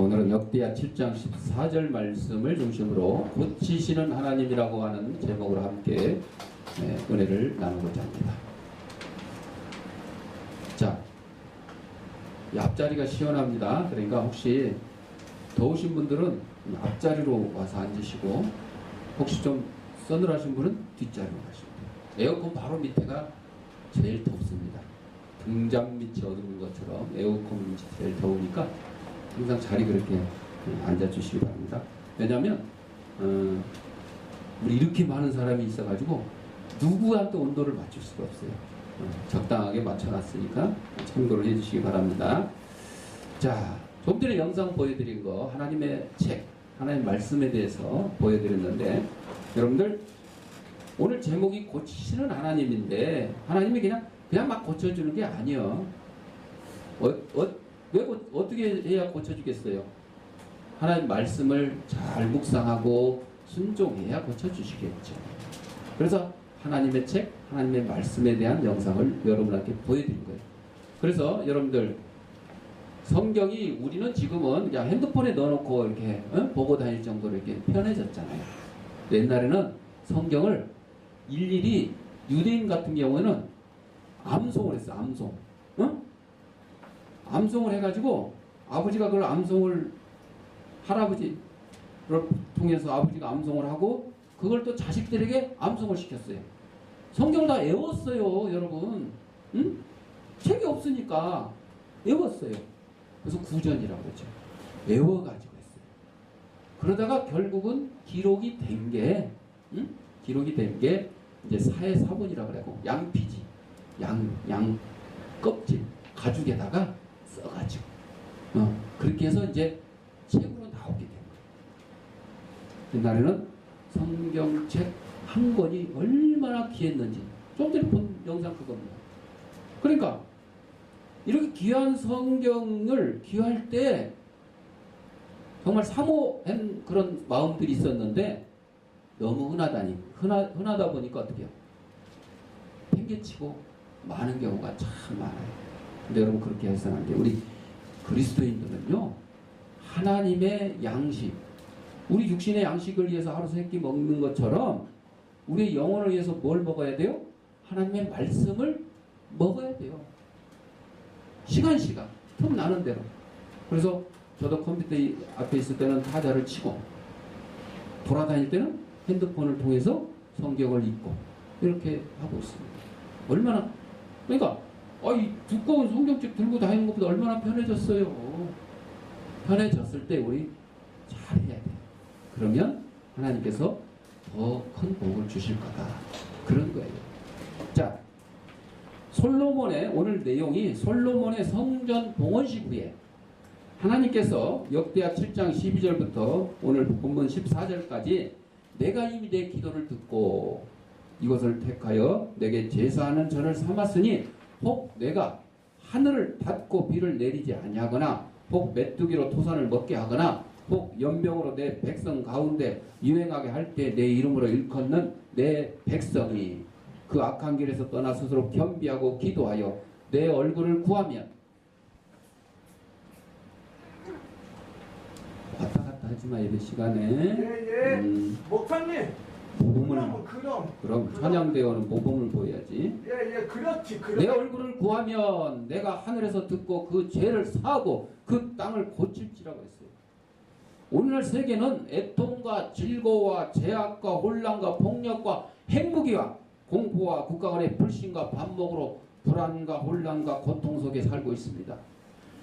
오늘은 역대하 7장 14절 말씀을 중심으로 고치시는 하나님이라고 하는 제목으로 함께 은혜를 나누고자 합니다. 자, 이 앞자리가 시원합니다. 그러니까 혹시 더우신 분들은 앞자리로 와서 앉으시고, 혹시 좀 서늘하신 분은 뒷자리로 가시면 돼요. 에어컨 바로 밑에가 제일 덥습니다. 등잔 밑이 어두운 것처럼 에어컨 밑이 제일 더우니까 항상 자리 그렇게 앉아주시기 바랍니다. 왜냐하면 우리 이렇게 많은 사람이 있어가지고 누구한테 온도를 맞출 수가 없어요. 적당하게 맞춰놨으니까 참고를 해주시기 바랍니다. 자, 좀 전에 영상 보여드린 거 하나님의 책, 하나님의 말씀에 대해서 보여드렸는데, 여러분들 오늘 제목이 고치시는 하나님인데, 하나님이 그냥 막 고쳐주는 게 아니에요. 왜 어떻게 해야 고쳐주겠어요? 하나님 말씀을 잘 묵상하고 순종해야 고쳐주시겠죠. 그래서 하나님의 책, 하나님의 말씀에 대한 영상을 여러분한테 보여드린 거예요. 그래서 여러분들 성경이 우리는 지금은 그냥 핸드폰에 넣어놓고 이렇게 보고 다닐 정도로 이렇게 편해졌잖아요. 옛날에는 성경을 일일이 유대인 같은 경우에는 암송을 했어. 암송. 암송을 해가지고 아버지가 그걸 암송을 할아버지를 통해서 아버지가 암송을 하고 그걸 또 자식들에게 암송을 시켰어요. 성경을 다 외웠어요, 여러분. 책이 없으니까 외웠어요. 그래서 구전이라고 그러죠. 외워가지고 했어요. 그러다가 결국은 기록이 된 게 이제 사해사본이라고 그러고, 양피지, 양 껍질 가죽에다가 써가지고 그렇게 해서 이제 책으로 나오게 된 거예요. 옛날에는 성경책 한 권이 얼마나 귀했는지 좀 전에 본 영상 그겁니다. 그러니까 이렇게 귀한 성경을 귀할 때 정말 사모한 그런 마음들이 있었는데, 너무 흔하다 보니까 어떻게 해요? 팽개치고 많은 경우가 참 많아요. 근데 여러분 그렇게 해서는 안 돼요. 우리 그리스도인들은요, 하나님의 양식, 우리 육신의 양식을 위해서 하루 세 끼 먹는 것처럼 우리의 영혼을 위해서 뭘 먹어야 돼요? 하나님의 말씀을 먹어야 돼요. 시간 틈 나는 대로. 그래서 저도 컴퓨터 앞에 있을 때는 타자를 치고, 돌아다닐 때는 핸드폰을 통해서 성경을 읽고 이렇게 하고 있습니다. 얼마나, 그러니까 이 두꺼운 성경책 들고 다니는 것보다 얼마나 편해졌어요. 편해졌을 때 우리 잘해야 돼요. 그러면 하나님께서 더 큰 복을 주실 거다, 그런 거예요. 자, 솔로몬의 오늘 내용이 솔로몬의 성전 봉헌식 후에 하나님께서 역대하 7장 12절부터 오늘 본문 14절까지 내가 이미 내 기도를 듣고 이것을 택하여 내게 제사하는 전을 삼았으니 혹 내가 하늘을 닫고 비를 내리지 아니하거나 혹 메뚜기로 토산을 먹게 하거나 혹 연병으로 내 백성 가운데 유행하게 할 때 내 이름으로 일컫는 내 백성이 그 악한 길에서 떠나 스스로 겸비하고 기도하여 내 얼굴을 구하면, 왔다 갔다 하지마 예배 시간에. 목사님, 그럼 찬양대원은 모범을 보여야지. 그렇지. 내 얼굴을 구하면 내가 하늘에서 듣고 그 죄를 사하고 그 땅을 고칠지라고 했어요. 오늘날 세계는 애통과 질고와 제약과 혼란과 폭력과 핵무기와 공포와 국가 간의 불신과 반목으로 불안과 혼란과 고통 속에 살고 있습니다.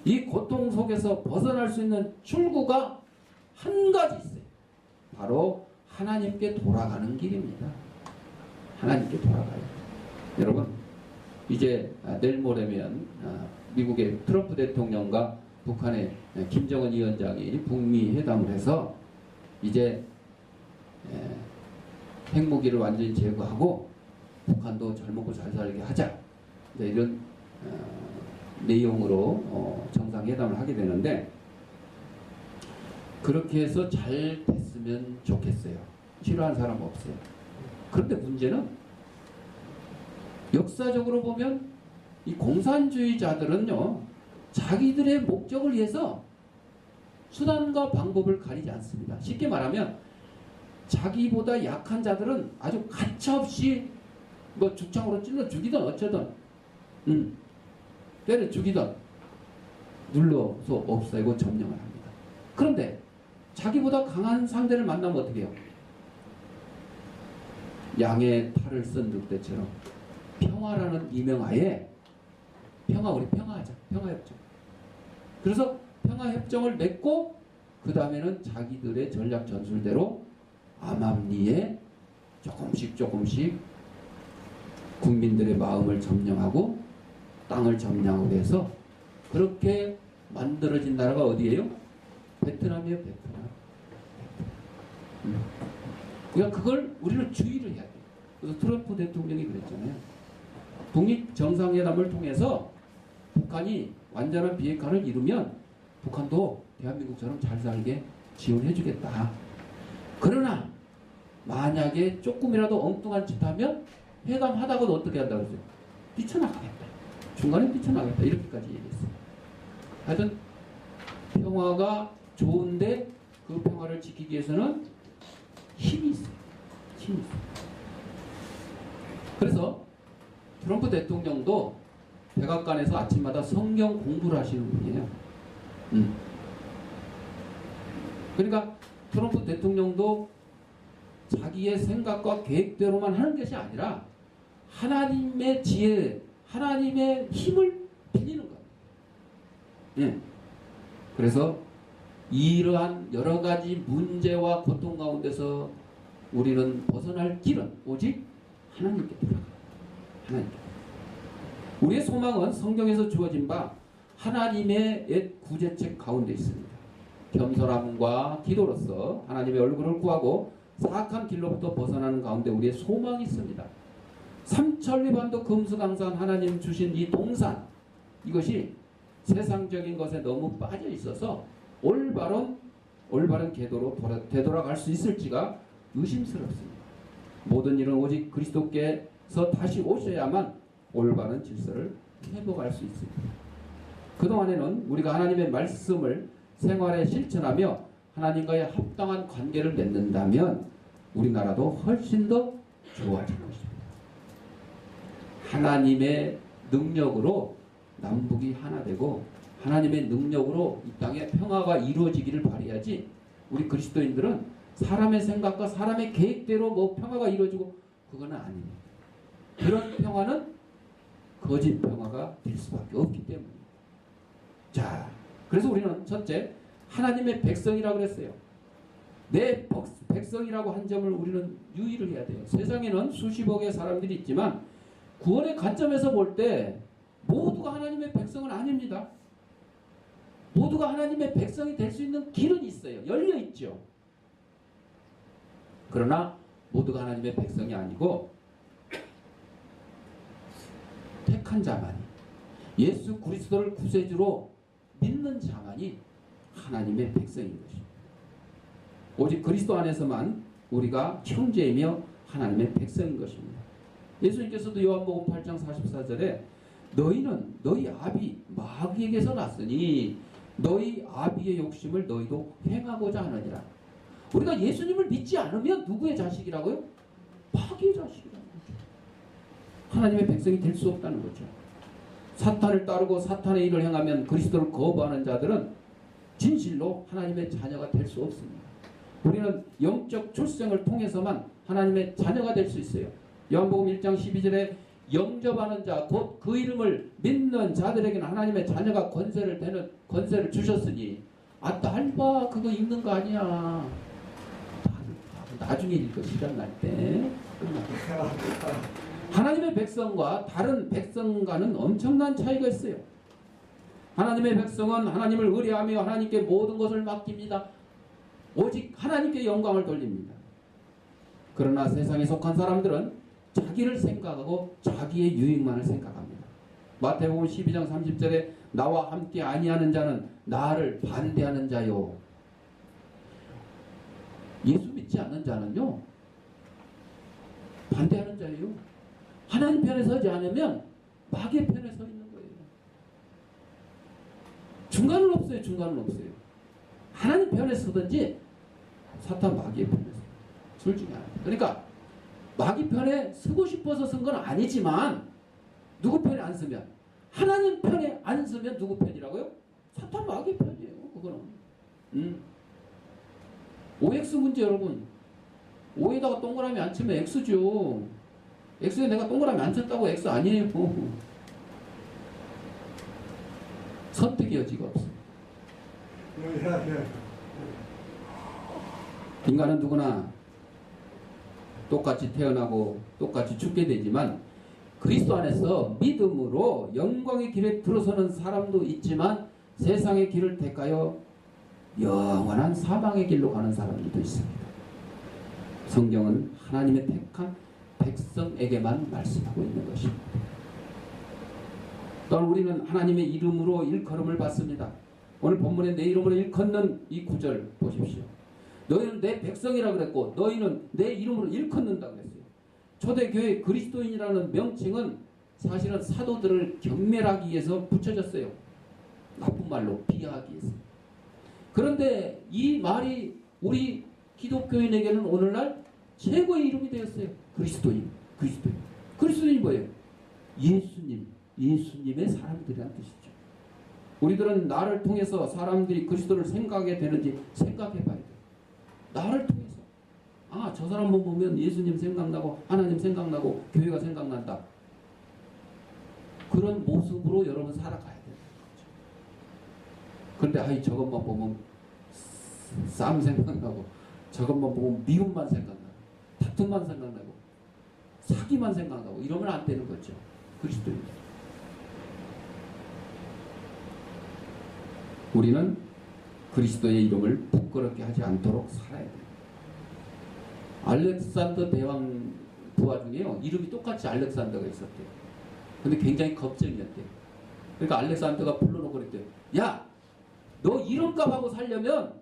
이 고통 속에서 벗어날 수 있는 출구가 한 가지 있어요. 바로 하나님께 돌아가는 길입니다. 하나님께 돌아가요. 여러분, 이제 내일 모레면 미국의 트럼프 대통령과 북한의 김정은 위원장이 북미 회담을 해서 이제 핵무기를 완전히 제거하고 북한도 잘 먹고 잘 살게 하자, 이런 내용으로 정상회담을 하게 되는데, 그렇게 해서 잘 됐으면 좋겠어요. 싫어하는 사람 없어요. 그런데 문제는 역사적으로 보면 이 공산주의자들은요, 자기들의 목적을 위해서 수단과 방법을 가리지 않습니다. 쉽게 말하면 자기보다 약한 자들은 아주 가차없이 뭐 죽창으로 찔러 죽이든 어쩌든 때려 죽이든 눌러서 없애고 점령을 합니다. 그런데 자기보다 강한 상대를 만나면 어떻게 해요? 양의 탈을 쓴 늑대처럼 평화라는 이명하에 우리 평화하자. 평화협정. 그래서 평화협정을 맺고 그 다음에는 자기들의 전략 전술대로 암암리에 조금씩 국민들의 마음을 점령하고 땅을 점령하고 해서 그렇게 만들어진 나라가 어디예요? 베트남이에요. 베트남. 그러니까 그걸 우리는 주의를 해야 돼요. 그래서 트럼프 대통령이 그랬잖아요. 독립정상회담을 통해서 북한이 완전한 비핵화를 이루면 북한도 대한민국처럼 잘 살게 지원해 주겠다. 그러나 만약에 조금이라도 엉뚱한 짓 하면 회담하다가도 어떻게 한다 그랬어요? 뛰쳐나가겠다. 중간에 뛰쳐나가겠다. 이렇게까지 얘기했어요. 하여튼 평화가 좋은데 그 평화를 지키기 위해서는 힘이 있어요. 힘이 있어요. 그래서 트럼프 대통령도 백악관에서 아침마다 성경 공부를 하시는 분이에요. 그러니까 트럼프 대통령도 자기의 생각과 계획대로만 하는 것이 아니라 하나님의 지혜, 하나님의 힘을 빌리는 거예요. 예. 그래서 이러한 여러 가지 문제와 고통 가운데서 우리는 벗어날 길은 오직 하나님께 돌아가요. 하나님께. 우리의 소망은 성경에서 주어진 바 하나님의 옛 구제책 가운데 있습니다. 겸손함과 기도로서 하나님의 얼굴을 구하고 사악한 길로부터 벗어나는 가운데 우리의 소망이 있습니다. 삼천리반도 금수강산 하나님 주신 이 동산, 이것이 세상적인 것에 너무 빠져 있어서 올바른 궤도로 되돌아갈 수 있을지가 의심스럽습니다. 모든 일은 오직 그리스도께서 다시 오셔야만 올바른 질서를 회복할 수 있습니다. 그동안에는 우리가 하나님의 말씀을 생활에 실천하며 하나님과의 합당한 관계를 맺는다면 우리나라도 훨씬 더 좋아질 것입니다. 하나님의 능력으로 남북이 하나 되고 하나님의 능력으로 이 땅에 평화가 이루어지기를 바라야지 우리 그리스도인들은 사람의 생각과 사람의 계획대로 뭐 평화가 이루어지고 그건 아닙니다. 그런 평화는 거짓 평화가 될 수밖에 없기 때문입니다. 자, 그래서 우리는 첫째 하나님의 백성이라고 그랬어요. 내 백성이라고 한 점을 우리는 유의를 해야 돼요. 세상에는 수십억의 사람들이 있지만 구원의 관점에서 볼 때 모두가 하나님의 백성은 아닙니다. 모두가 하나님의 백성이 될 수 있는 길은 있어요. 열려 있죠. 그러나 모두가 하나님의 백성이 아니고 택한 자만이 예수 그리스도를 구세주로 믿는 자만이 하나님의 백성인 것입니다. 오직 그리스도 안에서만 우리가 형제이며 하나님의 백성인 것입니다. 예수님께서도 요한복음 8장 44절에 너희는 너희 아비 마귀에게서 났으니 너희 아비의 욕심을 너희도 행하고자 하느니라. 우리가 예수님을 믿지 않으면 누구의 자식이라고요? 마귀의 자식이라는 거죠. 하나님의 백성이 될 수 없다는 거죠. 사탄을 따르고 사탄의 일을 행하면 그리스도를 거부하는 자들은 진실로 하나님의 자녀가 될 수 없습니다. 우리는 영적 출생을 통해서만 하나님의 자녀가 될 수 있어요. 요한복음 1장 12절에 영접하는 자 곧 그 이름을 믿는 자들에게는 하나님의 자녀가 권세를 주셨으니 딸봐 그거 읽는 거 아니야. 나중에 읽어 시간 날 때. 하나님의 백성과 다른 백성과는 엄청난 차이가 있어요. 하나님의 백성은 하나님을 의뢰하며 하나님께 모든 것을 맡깁니다. 오직 하나님께 영광을 돌립니다. 그러나 세상에 속한 사람들은 자기를 생각하고 자기의 유익만을 생각합니다. 마태복음 12장 30절에 나와 함께 아니하는 자는 나를 반대하는 자요. 예수 믿지 않는 자는요 반대하는 자예요. 하나님 편에 서지 않으면 마귀의 편에 서 있는 거예요. 중간은 없어요. 중간은 없어요. 하나님 편에 서든지 사탄 마귀의 편에 서. 둘 중에 하나. 그러니까 마귀 편에 서고 싶어서 선 건 아니지만 누구 편에 안 서면 하나님 편에 안 서면 누구 편이라고요? 사탄 마귀 편이에요. 그거는. OX 문제 여러분. O에다가 동그라미 안 치면 X죠. X에 내가 동그라미 안 쳤다고 X 아니에요. 선택의 여지가 없어. 인간은 누구나 똑같이 태어나고 똑같이 죽게 되지만 그리스도 안에서 믿음으로 영광의 길에 들어서는 사람도 있지만 세상의 길을 택하여 영원한 사망의 길로 가는 사람들도 있습니다. 성경은 하나님의 택한 백성에게만 말씀하고 있는 것입니다. 또한 우리는 하나님의 이름으로 일컬음을 받습니다. 오늘 본문에 내 이름으로 일컫는 이 구절 보십시오. 너희는 내 백성이라 그랬고 너희는 내 이름으로 일컫는다 그랬어요. 초대교회 그리스도인이라는 명칭은 사실은 사도들을 경멸하기 위해서 붙여졌어요. 나쁜 말로 비하하기 위해서. 그런데 이 말이 우리 기독교인에게는 오늘날 최고의 이름이 되었어요. 그리스도인. 그리스도인이 뭐예요? 예수님의 사람들이라는 뜻이죠. 우리들은 나를 통해서 사람들이 그리스도를 생각하게 되는지 생각해 봐야 돼요. 나를 통해서. 아, 저 사람만 보면 예수님 생각나고 하나님 생각나고 교회가 생각난다. 그런 모습으로 여러분 살아가야 되는 거죠. 그런데 아이 저것만 보면 싸움 생각나고 저것만 보면 미움만 생각나고 다툼만 생각나고 사기만 생각나고 이러면 안 되는 거죠. 그리스도입니다. 우리는 그리스도의 이름을 부끄럽게 하지 않도록 살아야 돼요. 알렉산더 대왕 부하 중에요. 이름이 똑같이 알렉산더가 있었대요. 근데 굉장히 겁쟁이였대요. 그러니까 알렉산더가 불러놓고 그랬대요. 야! 너 이름값하고 살려면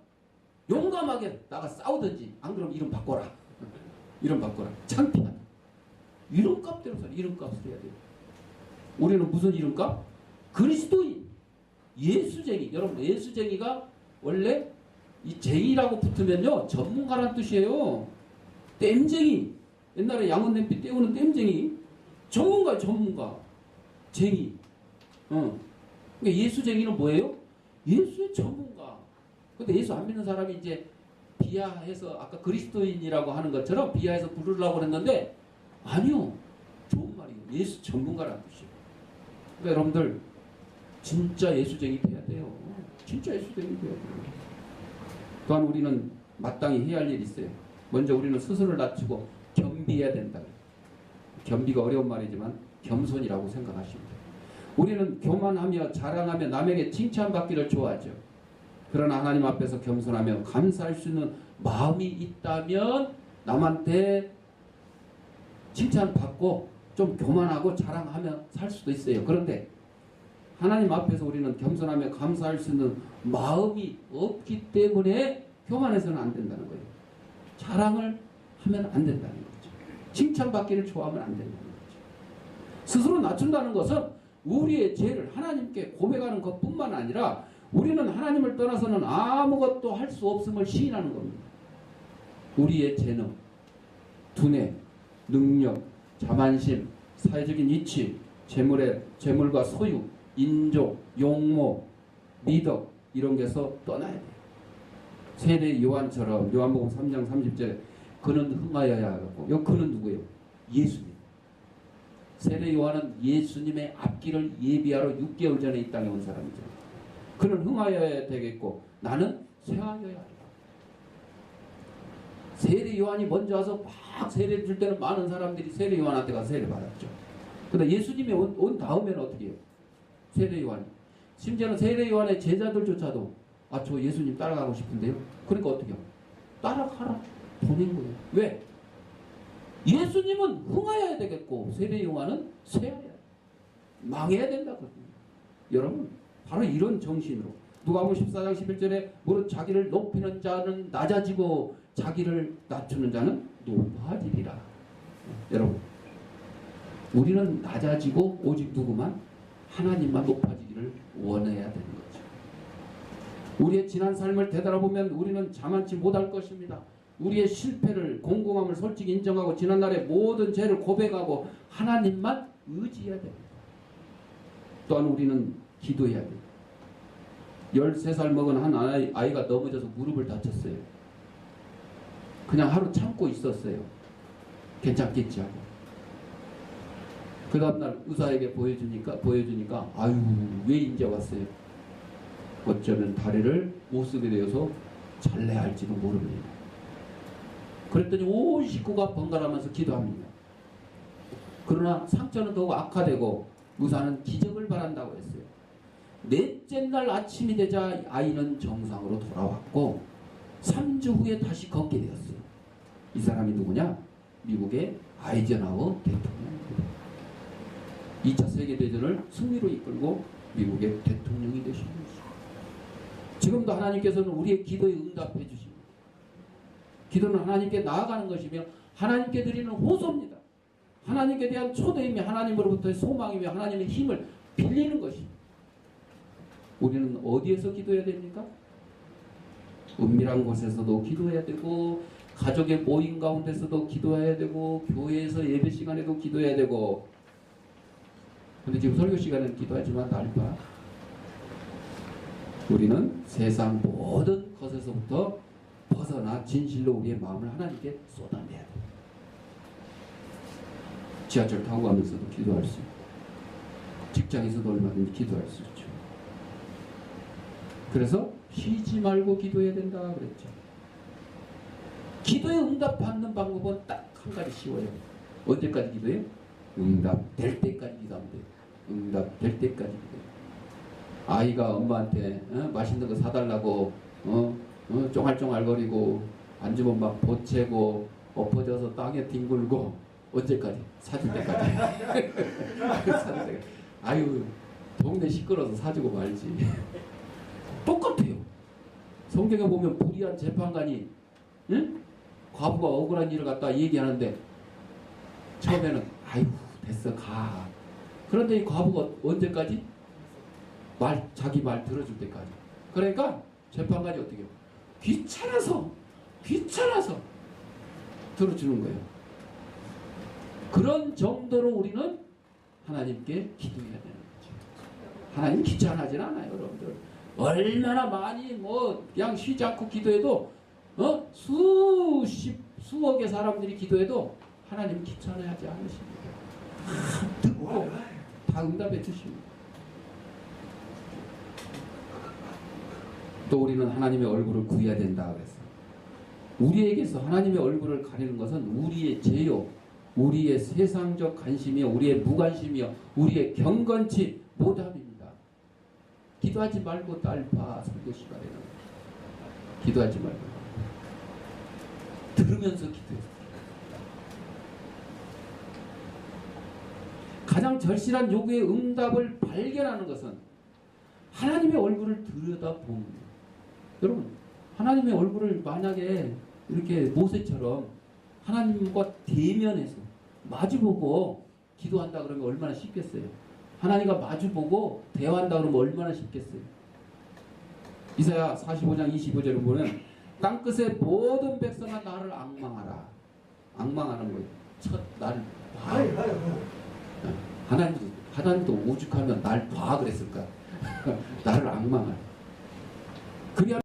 용감하게 나가 싸우든지 안 그러면 이름 바꿔라. 이름 바꿔라. 창피하다. 이름값대로 살아. 이름값을 해야 돼요. 우리는 무슨 이름값? 그리스도인. 예수쟁이. 여러분 예수쟁이가 원래 이 쟁이라고 붙으면요 전문가란 뜻이에요. 땜쟁이. 옛날에 양은냄비 떼우는 땜쟁이. 전문가예요. 전문가. 쟁이. 그러니까 예수쟁이는 뭐예요? 예수의 전문가. 근데 예수 안 믿는 사람이 이제 비하해서 아까 그리스도인이라고 하는 것처럼 비하해서 부르려고 했는데 아니요. 좋은 말이에요. 예수 전문가라는 뜻이에요. 그러니까 여러분들 진짜 예수쟁이 돼야 돼요. 진짜 예수쟁이 돼야 돼요. 또한 우리는 마땅히 해야 할 일이 있어요. 먼저 우리는 스스로를 낮추고 겸비해야 된다. 겸비가 어려운 말이지만 겸손이라고 생각하시면 돼요. 우리는 교만하며 자랑하며 남에게 칭찬받기를 좋아하죠. 그러나 하나님 앞에서 겸손하며 감사할 수 있는 마음이 있다면 남한테 칭찬받고 좀 교만하고 자랑하며 살 수도 있어요. 그런데 하나님 앞에서 우리는 겸손하며 감사할 수 있는 마음이 없기 때문에 교만해서는 안 된다는 거예요. 자랑을 하면 안 된다는 거죠. 칭찬받기를 좋아하면 안 된다는 거죠. 스스로 낮춘다는 것은 우리의 죄를 하나님께 고백하는 것뿐만 아니라 우리는 하나님을 떠나서는 아무것도 할 수 없음을 시인하는 겁니다. 우리의 재능, 두뇌, 능력, 자만심, 사회적인 위치, 재물과 소유, 인족, 용모, 미덕 이런 게서 떠나야 돼요. 세례 요한처럼 요한복음 3장 30절에 그는 흥하여야 하고 요 그는 누구예요? 예수님. 세례 요한은 예수님의 앞길을 예비하러 6개월 전에 이 땅에 온 사람이죠. 그는 흥하여야 되겠고 나는 쇠하여야 하리라. 세례 요한이 먼저 와서 막 세례를 줄 때는 많은 사람들이 세례 요한한테 가서 세례를 받았죠. 근데 예수님이 온 다음에는 어떻게 해요? 세례 요한이. 심지어는 세례 요한의 제자들조차도 아, 저 예수님 따라가고 싶은데요. 그러니까 어떻게 해요? 따라가라. 보낸 거예요. 왜? 예수님은 흥하여야 되겠고 세례 요한은 쇠하여야 돼. 망해야 된다거든요. 여러분 바로 이런 정신으로 누가복음 14장 11절에 무릇 자기를 높이는 자는 낮아지고 자기를 낮추는 자는 높아지리라. 여러분 우리는 낮아지고 오직 누구만? 하나님만 높아지기를 원해야 되는 거죠. 우리의 지난 삶을 되돌아보면 우리는 자만치 못할 것입니다. 우리의 실패를, 공공함을 솔직히 인정하고 지난날의 모든 죄를 고백하고 하나님만 의지해야 됩니다. 또한 우리는 기도해야 됩니다. 13살 먹은 한 아이가 넘어져서 무릎을 다쳤어요. 그냥 하루 참고 있었어요. 괜찮겠지 하고. 그 다음날 의사에게 보여주니까 아유, 왜 이제 왔어요? 어쩌면 다리를 못 쓰게 되어서 잘래야 할지도 모릅니다. 그랬더니 온 식구가 번갈아가면서 기도합니다. 그러나 상처는 더욱 악화되고 의사는 기적을 바란다고 했어요. 넷째 날 아침이 되자 아이는 정상으로 돌아왔고 3주 후에 다시 걷게 되었어요. 이 사람이 누구냐? 미국의 아이젠하워 대통령입니다. 2차 세계대전을 승리로 이끌고 미국의 대통령이 되신 것이죠. 지금도 하나님께서는 우리의 기도에 응답해 주십니다. 기도는 하나님께 나아가는 것이며 하나님께 드리는 호소입니다. 하나님께 대한 초대이며 하나님으로부터의 소망이며 하나님의 힘을 빌리는 것입니다. 우리는 어디에서 기도해야 됩니까? 은밀한 곳에서도 기도해야 되고 가족의 모임 가운데서도 기도해야 되고 교회에서 예배 시간에도 기도해야 되고. 근데 지금 설교 시간에는 기도하지만 날봐 우리는 세상 모든 것에서부터 벗어나 진실로 우리의 마음을 하나님께 쏟아내야 돼요. 지하철 타고 가면서도 기도할 수 있고 직장에서도 얼마든지 기도할 수 있죠. 그래서 쉬지 말고 기도해야 된다 그랬죠. 기도에 응답받는 방법은 딱 한 가지 쉬워요. 언제까지 기도해요? 응답될 때까지 기도하면 돼요. 응답될 때까지 기도해요. 아이가 엄마한테 맛있는 거 사달라고 쫑알쫑알거리고 안 주면 막 보채고 엎어져서 땅에 뒹굴고 언제까지? 사줄 때까지. 사줄 때까지. 아유 동네 시끄러워서 사주고 말지. 똑같아요. 성경에 보면 불의한 재판관이 과부가 억울한 일을 갖다 얘기하는데 처음에는 아유 됐어 가. 그런데 이 과부가 언제까지? 자기 말 들어줄 때까지. 그러니까 재판관이 어떻게 해요? 귀찮아서 들어주는 거예요. 그런 정도로 우리는 하나님께 기도해야 되는 거죠. 하나님 귀찮아하진 않아요, 여러분들. 얼마나 많이 그냥 쉬지 않고 기도해도 수억의 사람들이 기도해도 하나님 귀찮아하지 않으십니다. 듣고 다 응답해 주십니다. 또 우리는 하나님의 얼굴을 구해야 된다 그랬어요. 우리에게서 하나님의 얼굴을 가리는 것은 우리의 죄요, 우리의 세상적 관심이요, 우리의 무관심이요, 우리의 경건치 못함입니다. 기도하지 말고 날 봐. 설교 시간에는 기도하지 말고 들으면서 기도해요. 가장 절실한 요구의 응답을 발견하는 것은 하나님의 얼굴을 들여다봅니다. 여러분, 하나님의 얼굴을 만약에 이렇게 모세처럼 하나님과 대면해서 마주보고 기도한다 그러면 얼마나 쉽겠어요? 하나님과 마주보고 대화한다 그러면 얼마나 쉽겠어요? 이사야 45장 25절을 보면 땅끝의 모든 백성아 나를 악망하라. 악망하는 거예요. 첫 나를 봐. 하나님도 오죽하면 날 봐 그랬을까? 나를 악망하라. 그래야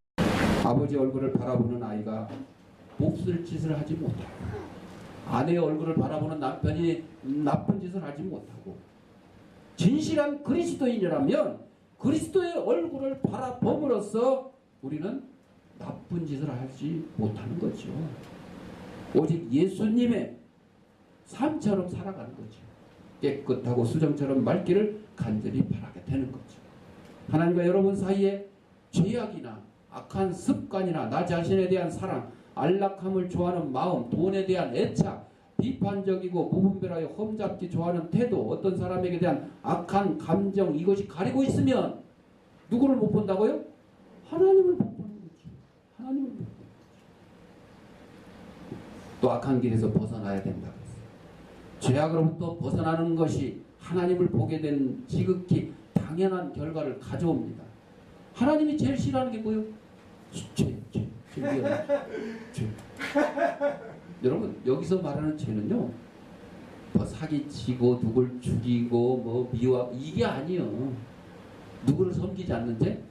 아버지 얼굴을 바라보는 아이가 몹쓸 짓을 하지 못하고 아내의 얼굴을 바라보는 남편이 나쁜 짓을 하지 못하고 진실한 그리스도인이라면 그리스도의 얼굴을 바라봄으로써 우리는 나쁜 짓을 하지 못하는 거죠. 오직 예수님의 삶처럼 살아가는 거죠. 깨끗하고 수정처럼 맑기를 간절히 바라게 되는 거죠. 하나님과 여러분 사이에 죄악이나 악한 습관이나 나 자신에 대한 사랑, 안락함을 좋아하는 마음, 돈에 대한 애착, 비판적이고 무분별하여 험잡기 좋아하는 태도, 어떤 사람에게 대한 악한 감정, 이것이 가리고 있으면 누구를 못 본다고요? 하나님을 못 보는 거죠. 하나님을 못 보는 거죠. 또 악한 길에서 벗어나야 된다 그랬어요. 죄악으로부터 벗어나는 것이 하나님을 보게 된 지극히 당연한 결과를 가져옵니다. 하나님이 제일 싫어하는 게 뭐예요? 죄. 여러분, 여기서 말하는 죄는요, 뭐 사기치고 누굴 죽이고 뭐 미워하고 이게 아니에요. 누구를 섬기지 않는 죄?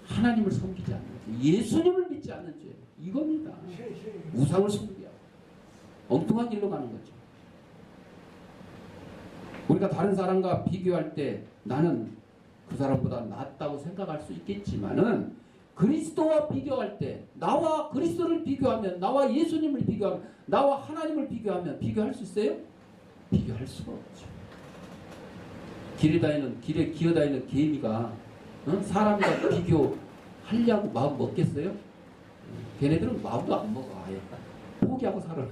하나님을 섬기지 않는 죄. 예수님을 믿지 않는 죄. 이겁니다. 우상을 섬기야. 엉뚱한 길로 가는 거죠. 우리가 다른 사람과 비교할 때 나는 그 사람보다 낫다고 생각할 수 있겠지만은 그리스도와 비교할 때 나와 그리스도를 비교하면 나와 예수님을 비교하면 나와 하나님을 비교하면 비교할 수 있어요? 비교할 수가 없죠. 길에 기어다니는 개미가 사람과 비교하려고 마음 먹겠어요? 걔네들은 마음도 안 먹어. 아예 포기하고 살아.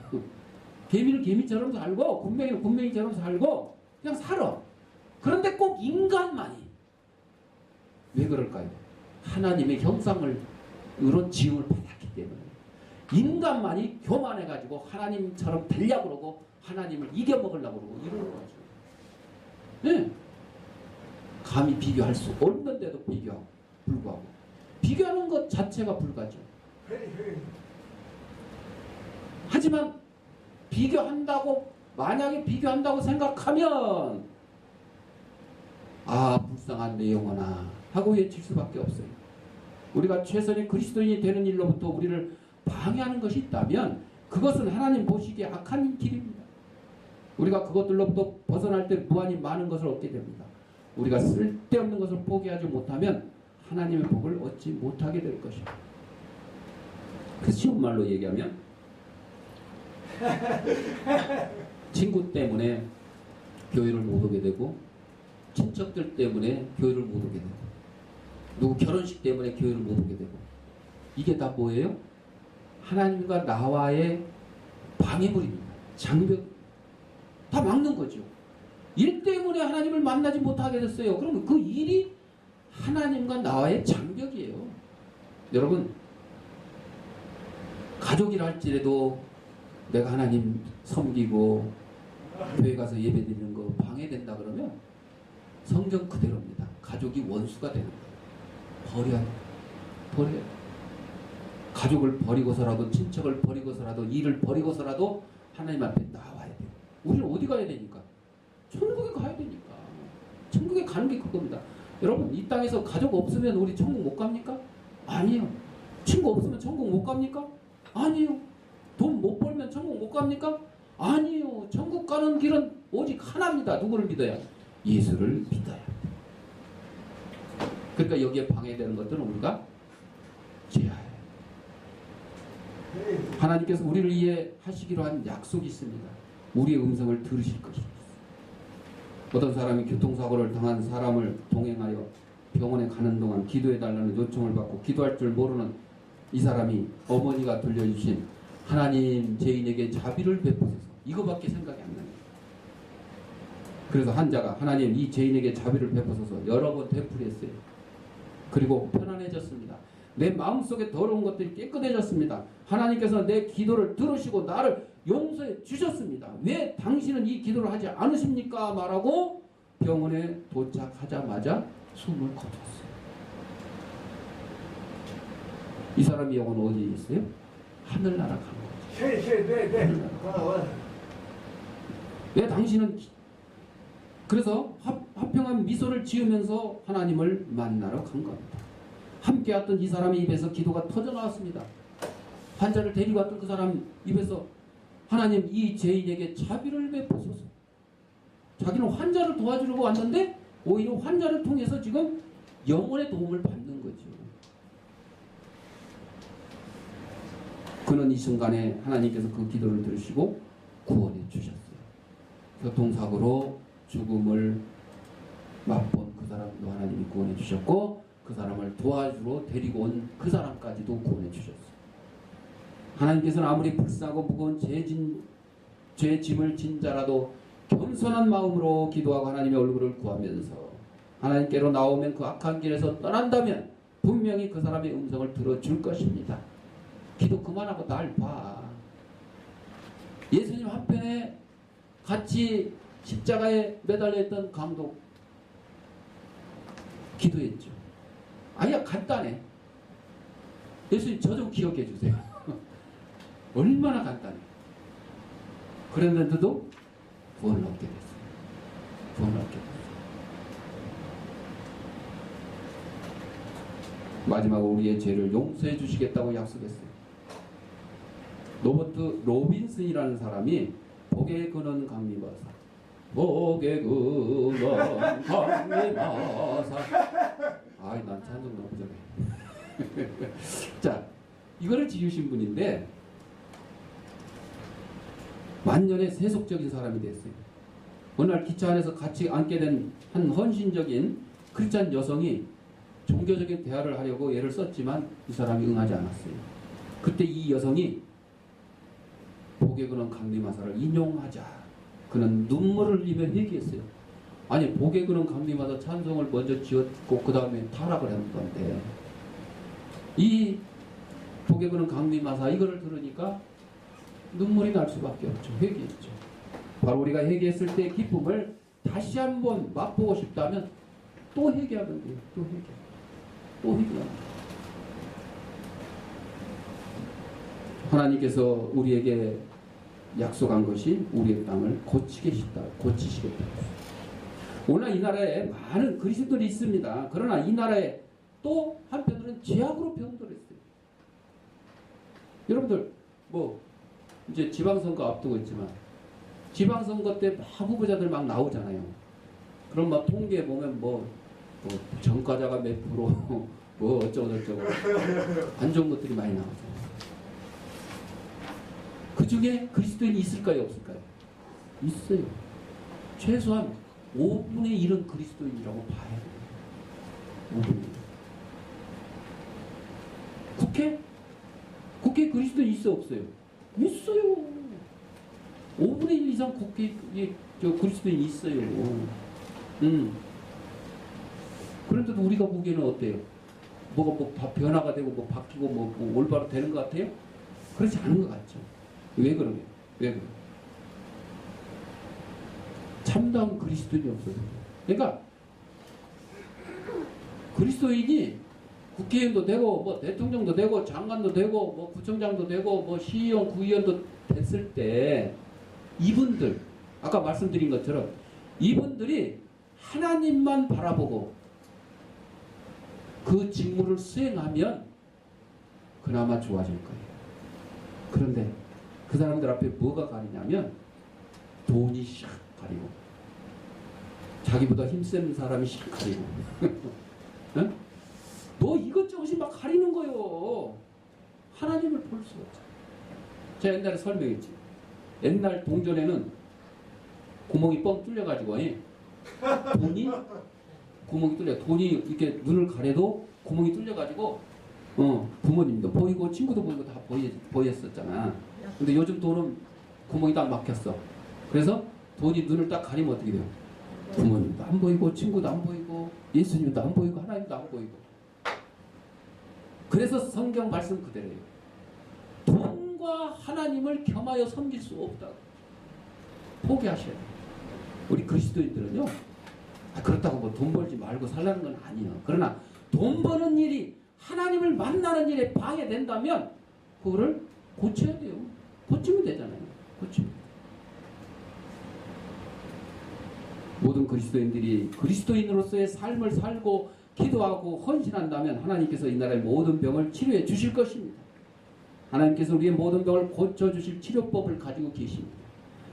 개미는 개미처럼 살고 군뱅이는 군뱅이처럼 살고 그냥 살아. 그런데 꼭 인간만이 왜 그럴까요? 하나님의 형상으로 지음을 받았기 때문에 인간만이 교만해가지고 하나님처럼 되려고 그러고 하나님을 이겨먹으려고 그러고 이러는 거죠. 네. 감히 비교할 수 없는데도 비교하고 불구하고 비교하는 것 자체가 불가죠. 하지만 만약에 비교한다고 생각하면 아 불쌍한 내 영혼아 하고 외칠 수밖에 없어요. 우리가 최선의 그리스도인이 되는 일로부터 우리를 방해하는 것이 있다면 그것은 하나님 보시기에 악한 길입니다. 우리가 그것들로부터 벗어날 때 무한히 많은 것을 얻게 됩니다. 우리가 쓸데없는 것을 포기하지 못하면 하나님의 복을 얻지 못하게 될 것입니다. 그 쉬운 말로 얘기하면 친구 때문에 교회를 못 오게 되고 친척들 때문에 교회를 못 오게 되고 누구 결혼식 때문에 교회를 못 오게 되고 이게 다 뭐예요? 하나님과 나와의 방해물입니다. 장벽 다 막는 거죠. 일 때문에 하나님을 만나지 못하게 됐어요. 그러면 그 일이 하나님과 나와의 장벽이에요. 여러분 가족이라 할지라도 내가 하나님 섬기고 교회 가서 예배 드리는 거 방해된다 그러면 성경 그대로입니다. 가족이 원수가 되는 거예요. 버려요. 가족을 버리고서라도 친척을 버리고서라도 일을 버리고서라도 하나님 앞에 나와야 돼요. 우리는 어디 가야 되니까? 천국에 가야 되니까. 천국에 가는 게 그겁니다. 여러분 이 땅에서 가족 없으면 우리 천국 못 갑니까? 아니에요. 친구 없으면 천국 못 갑니까? 아니에요. 돈 못 벌면 천국 못 갑니까? 아니에요. 천국 가는 길은 오직 하나입니다. 누구를 믿어야? 예수를 믿어야. 그러니까 여기에 방해되는 것들은 우리가 제하해요. 하나님께서 우리를 위해 하시기로 한 약속이 있습니다. 우리의 음성을 들으실 것입니다. 어떤 사람이 교통사고를 당한 사람을 동행하여 병원에 가는 동안 기도해달라는 요청을 받고 기도할 줄 모르는 이 사람이 어머니가 들려주신 하나님 죄인에게 자비를 베푸소서 이거밖에 생각이 안 나요. 그래서 환자가 하나님 이 죄인에게 자비를 베푸소서 여러 번 되풀이했어요. 그리고 편안해졌습니다. 내 마음속에 더러운 것들이 깨끗해졌습니다. 하나님께서 내 기도를 들으시고 나를 용서해 주셨습니다. 왜 당신은 이 기도를 하지 않으십니까? 말하고 병원에 도착하자마자 숨을 거뒀어요. 이 사람의 영혼은 어디에 있어요? 하늘나라 간 거죠. 왜 당신은 그래서 화평한 미소를 지으면서 하나님을 만나러 간 겁니다. 함께 왔던 이 사람의 입에서 기도가 터져나왔습니다. 환자를 데리고 왔던 그 사람 입에서 하나님 이 죄인에게 자비를 베푸소서. 자기는 환자를 도와주려고 왔는데 오히려 환자를 통해서 지금 영혼의 도움을 받는 거죠. 그는 이 순간에 하나님께서 그 기도를 들으시고 구원해 주셨어요. 교통사고로 죽음을 맛본 그 사람도 하나님이 구원해 주셨고 그 사람을 도와주러 데리고 온 그 사람까지도 구원해 주셨어요. 하나님께서는 아무리 불쌍하고 무거운 죄 짐을 진 자라도 겸손한 마음으로 기도하고 하나님의 얼굴을 구하면서 하나님께로 나오면 그 악한 길에서 떠난다면 분명히 그 사람의 음성을 들어줄 것입니다. 기도 그만하고 날 봐. 예수님 한편에 같이 십자가에 매달려 있던 강도 기도했죠. 아니야, 간단해. 예수님 저 좀 기억해 주세요. 얼마나 간단해. 그랬는데도 구원을 얻게 됐어요. 구원을 얻게 됐어요. 마지막으로 우리의 죄를 용서해 주시겠다고 약속했어요. 로버트 로빈슨이라는 사람이 복에 거는 강림하사, 복에 거는 강림하사. 아이, 난 찬송 너무 잘해. 자, 이거를 지으신 분인데 만년의 세속적인 사람이 됐어요. 어느 날 기차 안에서 같이 앉게 된 한 헌신적인 크리스찬 여성이 종교적인 대화를 하려고 애를 썼지만 이 사람이 응하지 않았어요. 그때 이 여성이 복에 거는 강림하사를 인용하자. 그는 눈물을 흘리며 회개했어요. 아니, 복에 거는 강림하사 찬송을 먼저 지었고 그 다음에 타락을 했는 건데, 이 복에 거는 강림하사 이거를 들으니까 눈물이 날 수밖에 없죠. 회개했죠. 바로 우리가 회개했을 때 기쁨을 다시 한번 맛보고 싶다면 또 회개하면 돼요. 또 회개. 또 회개하면 돼요. 하나님께서 우리에게 약속한 것이 우리의 땅을 고치시겠다. 오늘 이 나라에 많은 그리스도들이 있습니다. 그러나 이 나라에 또 한편으로는 죄악으로 병들었어요. 여러분들 뭐 이제 지방선거 앞두고 있지만 지방선거 때 막 후보자들 막 나오잖아요. 그럼 막 통계 보면 뭐 전과자가 몇 프로 뭐 어쩌고저쩌고 안 좋은 것들이 많이 나오잖아요. 그 중에 그리스도인이 있을까요, 없을까요? 있어요. 최소한 5분의 1은 그리스도인이라고 봐야 돼요. 5분의 1. 국회 그리스도인 있어, 없어요? 있어요. 5분의 1 이상 국회에 그리스도인이 있어요. 그런데도 우리가 보기에는 어때요? 뭐가 뭐 변화가 되고 뭐 바뀌고 뭐 올바로 되는 것 같아요? 그렇지 않은 것 같죠. 왜 그러냐? 왜 그래? 참다운 그리스도인이 없어요. 그러니까 그리스도인이 국회의원도 되고 뭐 대통령도 되고 장관도 되고 뭐 구청장도 되고 뭐 시의원 구의원도 됐을 때 이분들, 아까 말씀드린 것처럼 이분들이 하나님만 바라보고 그 직무를 수행하면 그나마 좋아질 거예요. 그런데 그 사람들 앞에 뭐가 가리냐면 돈이 샥 가리고 자기보다 힘센 사람이 샥 가리고 응? 뭐 이것저것이 막 가리는 거요. 하나님을 볼 수가 없잖아요. 제가 옛날에 설명했지. 옛날 동전에는 구멍이 뻥 뚫려가지고 돈이 구멍이 뚫려. 돈이 이렇게 눈을 가려도 구멍이 뚫려가지고 부모님도 보이고 친구도 보이고 다 보였었잖아. 근데 요즘 돈은 구멍이 딱 막혔어. 그래서 돈이 눈을 딱 가리면 어떻게 돼요? 부모님도 안 보이고 친구도 안 보이고 예수님도 안 보이고 하나님도 안 보이고. 그래서 성경 말씀 그대로예요. 돈과 하나님을 겸하여 섬길 수 없다. 포기하셔야 돼요. 우리 그리스도인들은요. 그렇다고 뭐 돈 벌지 말고 살라는 건 아니에요. 그러나 돈 버는 일이 하나님을 만나는 일에 방해된다면 그거를 고쳐야 돼요. 고치면 되잖아요. 고치면. 모든 그리스도인들이 그리스도인으로서의 삶을 살고 기도하고 헌신한다면 하나님께서 이 나라의 모든 병을 치료해 주실 것입니다. 하나님께서 우리의 모든 병을 고쳐주실 치료법을 가지고 계십니다.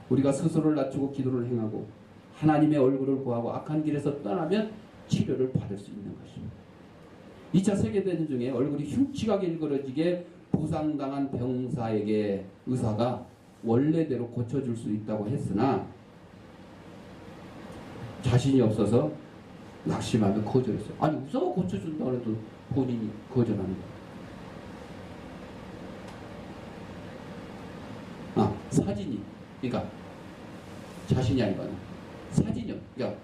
우리가 스스로를 낮추고 기도를 행하고 하나님의 얼굴을 구하고 악한 길에서 떠나면 치료를 받을 수 있는 것입니다. 2차 세계대전 중에 얼굴이 흉측하게 일그러지게 부상당한 병사에게 의사가 원래대로 고쳐줄 수 있다고 했으나 자신이 없어서 낙심하며 거절했어요. 아니 의사가 고쳐준다고 해도 본인이 거절하는 거예요. 사진이 그러니까 자신이 아니고 사진이요. 그러니까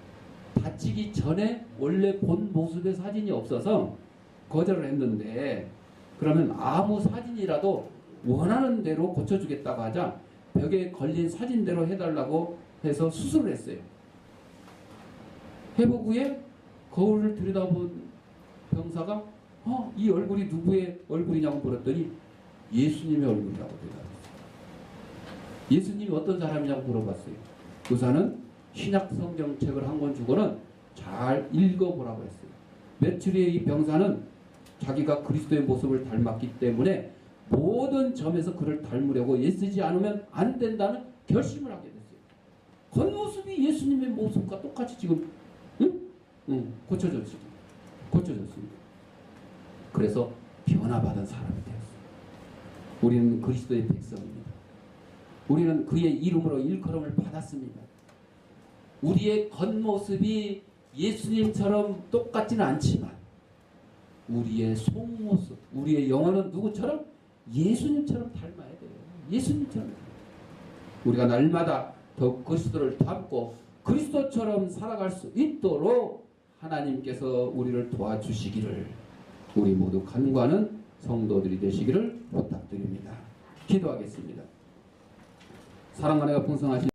다치기 전에 원래 본 모습의 사진이 없어서 거절을 했는데 그러면 아무 사진이라도 원하는 대로 고쳐주겠다고 하자 벽에 걸린 사진대로 해달라고 해서 수술을 했어요. 회복 후에 거울을 들여다본 병사가 이 얼굴이 누구의 얼굴이냐고 물었더니 예수님의 얼굴이라고 대답했어요. 예수님이 어떤 사람이냐고 물어봤어요. 의사는 신약 성경책을 한 권 주고는 잘 읽어보라고 했어요. 며칠 후에 이 병사는 자기가 그리스도의 모습을 닮았기 때문에 모든 점에서 그를 닮으려고 애쓰지 않으면 안 된다는 결심을 하게 됐어요. 겉모습이 예수님의 모습과 똑같이 지금 고쳐졌습니다. 그래서 변화받은 사람이 되었어요. 우리는 그리스도의 백성입니다. 우리는 그의 이름으로 일컬음을 받았습니다. 우리의 겉모습이 예수님처럼 똑같지는 않지만 우리의 속모습, 우리의 영혼은 누구처럼? 예수님처럼 닮아야 돼요. 예수님처럼. 우리가 날마다 더 그리스도를 닮고 그리스도처럼 살아갈 수 있도록 하나님께서 우리를 도와주시기를 우리 모두 간구하는 성도들이 되시기를 부탁드립니다. 기도하겠습니다. 사랑과 은혜가 풍성하신